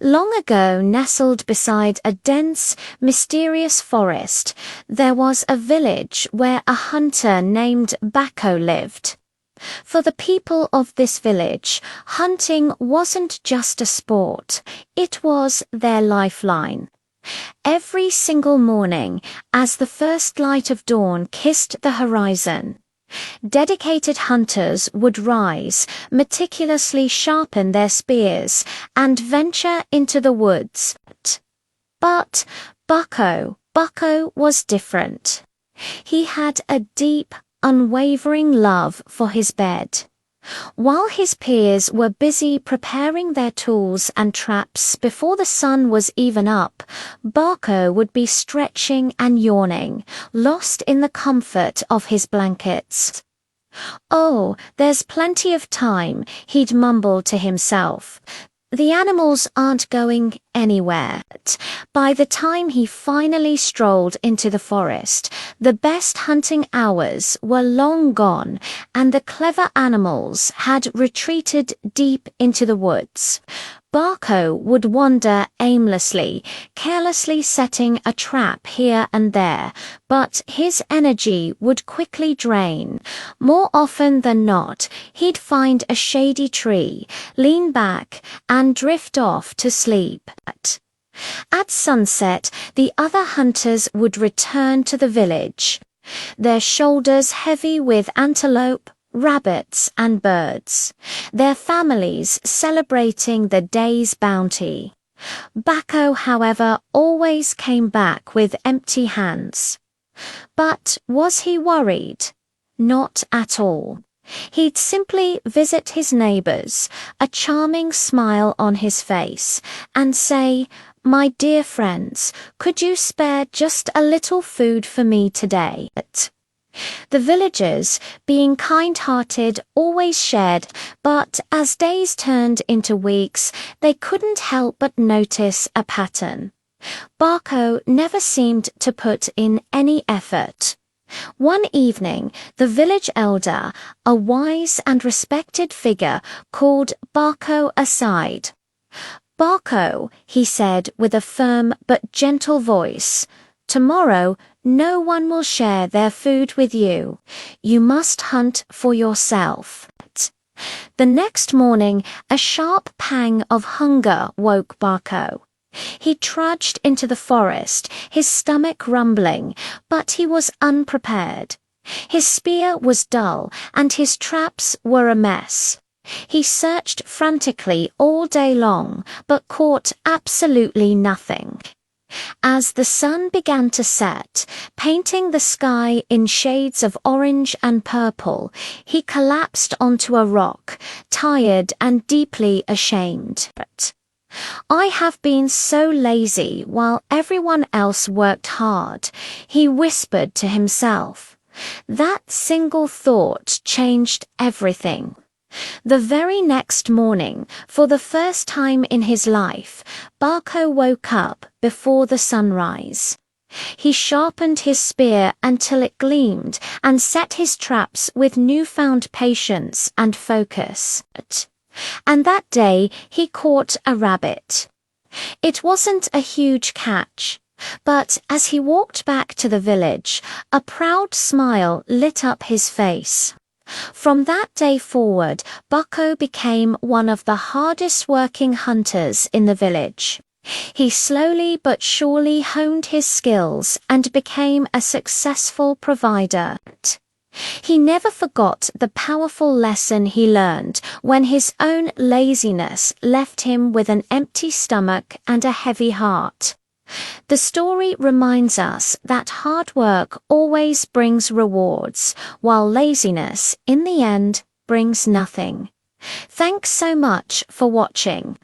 Long ago, nestled beside a dense, mysterious forest, there was a village where a hunter named Bako lived. For the people of this village, hunting wasn't just a sport, it was their lifeline. Every single morning, as the first light of dawn kissed the horizon, dedicated hunters would rise, meticulously sharpen their spears, and venture into the woods. But Bako was different. He had a deep, unwavering love for his bed. While his peers were busy preparing their tools and traps before the sun was even up, Bako would be stretching and yawning, lost in the comfort of his blankets. "Oh, there's plenty of time," he'd mumble to himself. "The animals aren't going anywhere." By the time he finally strolled into the forest, the best hunting hours were long gone, and the clever animals had retreated deep into the woods. Bako would wander aimlessly, carelessly setting a trap here and there, but his energy would quickly drain. More often than not, he'd find a shady tree, lean back, and drift off to sleep. At sunset, the other hunters would return to the village, their shoulders heavy with antelope, rabbits, and birds, their families celebrating the day's bounty. Bako, however, always came back with empty hands. But was he worried? Not at all. He'd simply visit his neighbors, a charming smile on his face, and say, "My dear friends, could you spare just a little food for me today?" The villagers, being kind-hearted, always shared, but as days turned into weeks, they couldn't help but notice a pattern. Bako never seemed to put in any effort. One evening, the village elder, a wise and respected figure, called Bako aside. "Bako," he said with a firm but gentle voice, "tomorrow no one will share their food with you. You must hunt for yourself." The next morning, a sharp pang of hunger woke Bako. He trudged into the forest, his stomach rumbling, but he was unprepared. His spear was dull, and his traps were a mess. He searched frantically all day long, but caught absolutely nothing. As the sun began to set, painting the sky in shades of orange and purple, he collapsed onto a rock, tired and deeply ashamed. "I have been so lazy while everyone else worked hard," he whispered to himself. That single thought changed everything. The very next morning, for the first time in his life, Bako woke up before the sunrise. He sharpened his spear until it gleamed and set his traps with newfound patience and focus. And that day he caught a rabbit. It wasn't a huge catch, but as he walked back to the village, a proud smile lit up his face. From that day forward, Bako became one of the hardest working hunters in the village. He slowly but surely honed his skills and became a successful provider. He never forgot the powerful lesson he learned when his own laziness left him with an empty stomach and a heavy heart. The story reminds us that hard work always brings rewards, while laziness, in the end, brings nothing. Thanks so much for watching.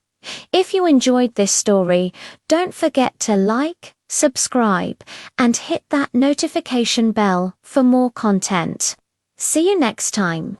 If you enjoyed this story, don't forget to like, subscribe, and hit that notification bell for more content. See you next time.